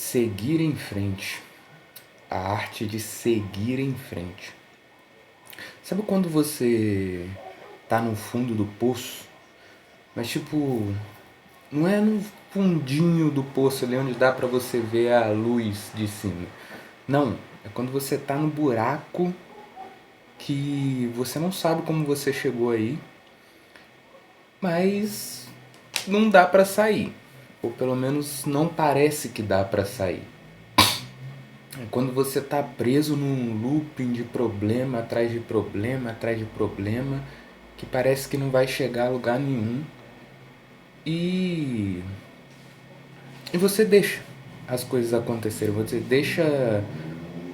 Seguir em frente. A arte de seguir em frente. Sabe quando você tá no fundo do poço, mas tipo, não é no fundinho do poço ali onde dá pra você ver a luz de cima. Não, é quando você tá no buraco que você não sabe como você chegou aí, mas não dá pra sair. Ou pelo menos não parece que dá pra sair. É quando você tá preso num looping de problema atrás de problema atrás de problema, que parece que não vai chegar a lugar nenhum. E você deixa as coisas acontecerem, você deixa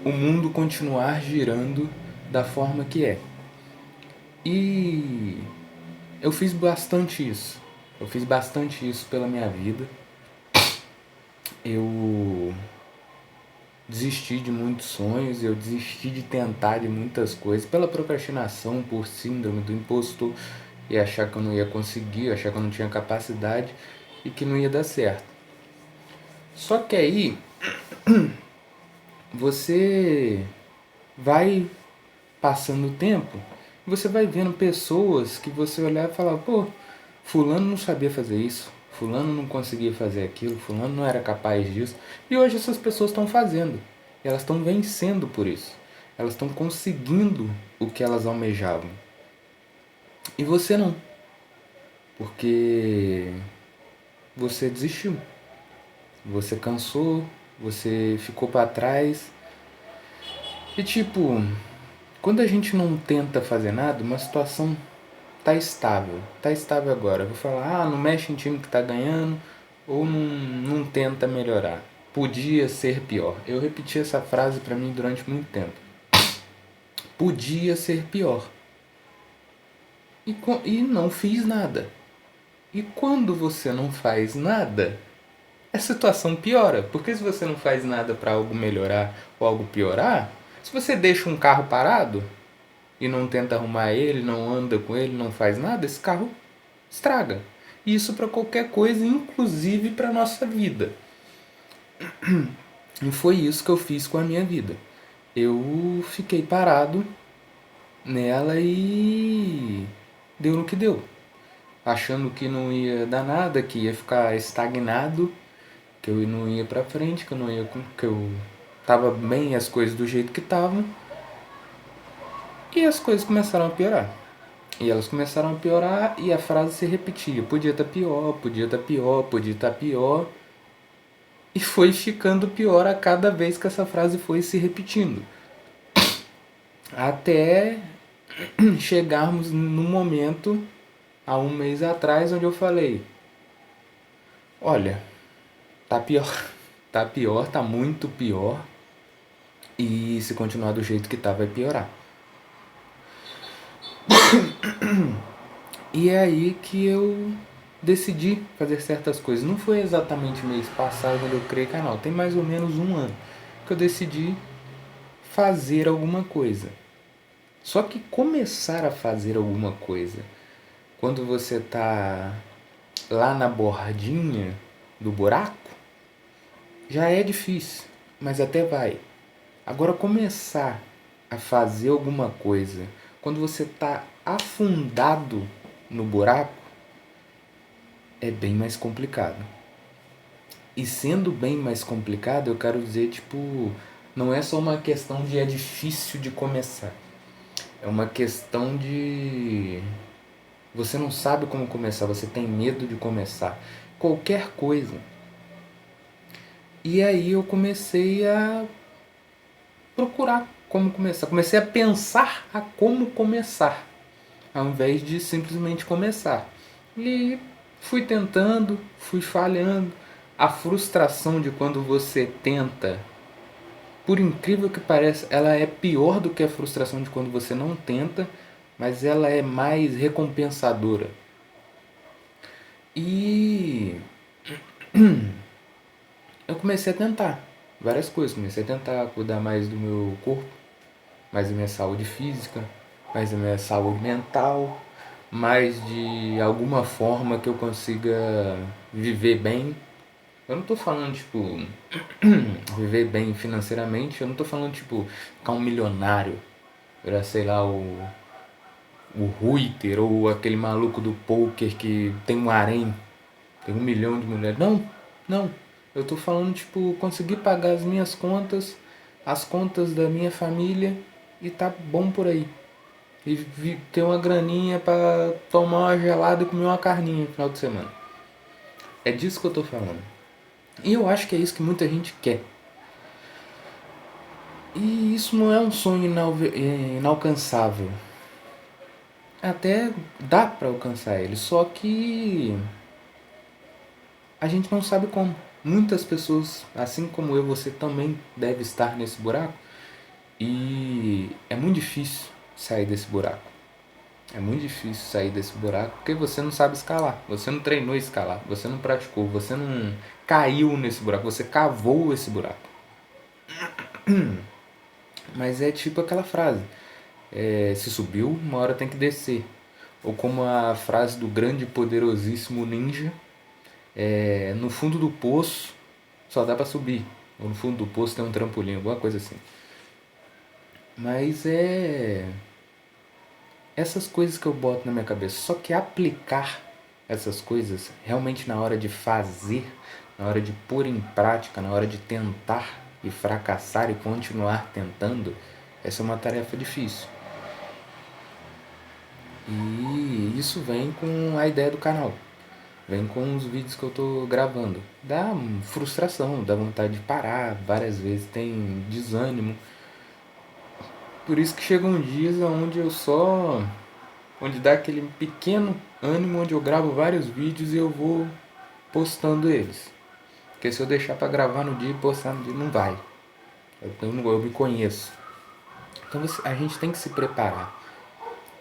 o mundo continuar girando da forma que é. E eu fiz bastante isso. Eu fiz bastante isso pela minha vida. Eu desisti de muitos sonhos, eu desisti de tentar de muitas coisas pela procrastinação, por síndrome do impostor e achar que eu não ia conseguir, achar que eu não tinha capacidade e que não ia dar certo. Só que aí você vai passando o tempo, você vai vendo pessoas que você olhar e falar, pô, fulano não sabia fazer isso, fulano não conseguia fazer aquilo, fulano não era capaz disso. E hoje essas pessoas estão fazendo. E elas estão vencendo por isso. Elas estão conseguindo o que elas almejavam. E você não. Porque você desistiu. Você cansou, você ficou para trás. E tipo, quando a gente não tenta fazer nada, uma situação tá estável. Tá estável agora. Eu vou falar, não mexe em time que tá ganhando ou não tenta melhorar. Podia ser pior. Eu repeti essa frase para mim durante muito tempo. Podia ser pior. E não fiz nada. E quando você não faz nada, a situação piora. Porque se você não faz nada para algo melhorar ou algo piorar, se você deixa um carro parado e não tenta arrumar ele, não anda com ele, não faz nada, esse carro estraga. Isso para qualquer coisa, inclusive para nossa vida. E foi isso que eu fiz com a minha vida. Eu fiquei parado nela e deu no que deu. Achando que não ia dar nada, que ia ficar estagnado, que eu não ia pra frente, que eu não ia, que eu tava bem as coisas do jeito que estavam. E as coisas começaram a piorar. E elas começaram a piorar e a frase se repetia. Podia estar pior, podia estar pior, podia estar pior. E foi ficando pior a cada vez que essa frase foi se repetindo. Até chegarmos no momento, há um mês atrás, onde eu falei: olha, tá pior, tá pior, tá muito pior. E se continuar do jeito que tá, vai piorar. E é aí que eu decidi fazer certas coisas. Não foi exatamente mês passado quando eu criei canal, tem mais ou menos um ano que eu decidi fazer alguma coisa. Só que começar a fazer alguma coisa quando você tá lá na bordinha do buraco já é difícil, mas até vai. Agora começar a fazer alguma coisa quando você tá afundado no buraco é bem mais complicado. E sendo bem mais complicado, eu quero dizer, tipo, não é só uma questão de é difícil de começar. É uma questão de você não sabe como começar, você tem medo de começar. Qualquer coisa. E aí eu comecei a procurar como começar. Comecei a pensar a como começar, ao invés de simplesmente começar. E fui tentando, fui falhando. A frustração de quando você tenta, por incrível que pareça, ela é pior do que a frustração de quando você não tenta, mas ela é mais recompensadora. E eu comecei a tentar várias coisas. Comecei a tentar cuidar mais do meu corpo, mais da minha saúde física, mais da minha saúde mental, mais de alguma forma que eu consiga viver bem. Eu não tô falando, tipo, viver bem financeiramente, eu não tô falando, tipo, ficar um milionário, era, sei lá, o Ruiter ou aquele maluco do poker que tem um harém, tem 1 milhão de mulheres. Não, não. Eu tô falando, tipo, conseguir pagar as minhas contas, as contas da minha família e tá bom por aí. E ter uma graninha pra tomar uma gelada e comer uma carninha no final de semana. É disso que eu tô falando. E eu acho que é isso que muita gente quer. E isso não é um sonho inalcançável. Até dá pra alcançar ele, só que a gente não sabe como. Muitas pessoas, assim como eu, você também deve estar nesse buraco. E é muito difícil sair desse buraco. É muito difícil sair desse buraco porque você não sabe escalar. Você não treinou escalar. Você não praticou. Você não caiu nesse buraco. Você cavou esse buraco. Mas é tipo aquela frase: se subiu, uma hora tem que descer. Ou como a frase do grande e poderosíssimo ninja: no fundo do poço só dá pra subir. Ou no fundo do poço tem um trampolim, alguma coisa assim. Mas é essas coisas que eu boto na minha cabeça. Só que aplicar essas coisas realmente na hora de fazer, na hora de pôr em prática, na hora de tentar e fracassar e continuar tentando, essa é uma tarefa difícil. E isso vem com a ideia do canal. Vem com os vídeos que eu tô gravando. Dá frustração, dá vontade de parar, várias vezes tem desânimo. Por isso que chegam dias onde eu só onde dá aquele pequeno ânimo, onde eu gravo vários vídeos e eu vou postando eles. Porque se eu deixar para gravar no dia e postar no dia, não vai. Eu me conheço. Então a gente tem que se preparar.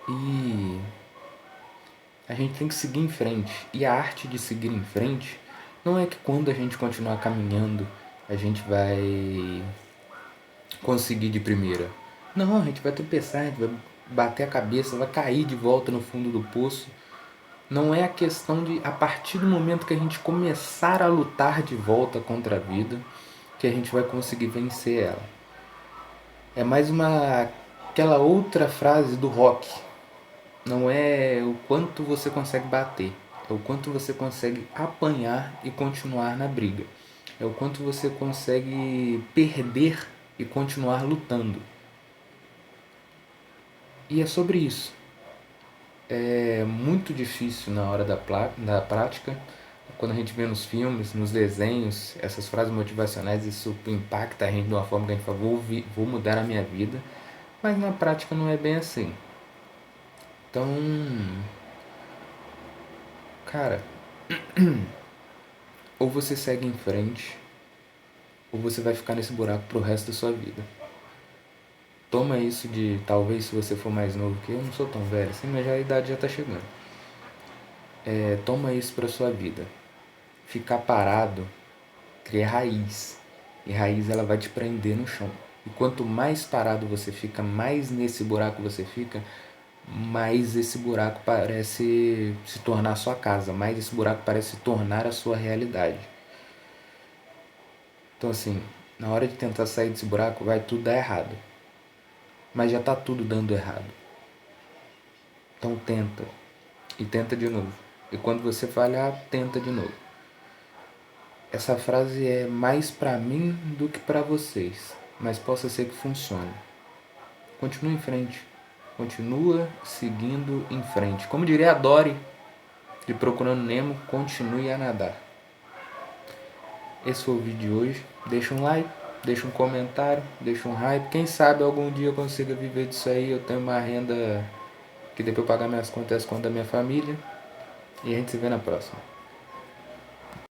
E a gente tem que seguir em frente. E a arte de seguir em frente não é que quando a gente continuar caminhando, a gente vai conseguir de primeira. Não, a gente vai tropeçar, a gente vai bater a cabeça, vai cair de volta no fundo do poço. Não é a questão de, a partir do momento que a gente começar a lutar de volta contra a vida, que a gente vai conseguir vencer ela. É mais aquela outra frase do rock. Não é o quanto você consegue bater, é o quanto você consegue apanhar e continuar na briga. É o quanto você consegue perder e continuar lutando. E é sobre isso. É muito difícil na hora da prática. Quando a gente vê nos filmes, nos desenhos, essas frases motivacionais, isso impacta a gente de uma forma que a gente fala, vou mudar a minha vida. Mas na prática não é bem assim. Então, cara, ou você segue em frente, ou você vai ficar nesse buraco pro resto da sua vida. Toma isso de, talvez se você for mais novo que eu, não sou tão velho assim, mas já a idade já tá chegando. Toma isso pra sua vida. Ficar parado cria raiz. E raiz ela vai te prender no chão. E quanto mais parado você fica, mais nesse buraco você fica, mais esse buraco parece se tornar a sua casa, mais esse buraco parece se tornar a sua realidade. Então assim, na hora de tentar sair desse buraco, vai tudo dar errado. Mas já tá tudo dando errado. Então tenta. E tenta de novo. E quando você falhar, tenta de novo. Essa frase é mais pra mim do que pra vocês, mas possa ser que funcione. Continue em frente. Continua seguindo em frente. Como diria a Dory de Procurando Nemo, continue a nadar. Esse foi o vídeo de hoje. Deixa um like, deixa um comentário, deixa um hype. Quem sabe algum dia eu consiga viver disso aí. Eu tenho uma renda que dê pra eu pagar minhas contas e as contas da minha família. E a gente se vê na próxima.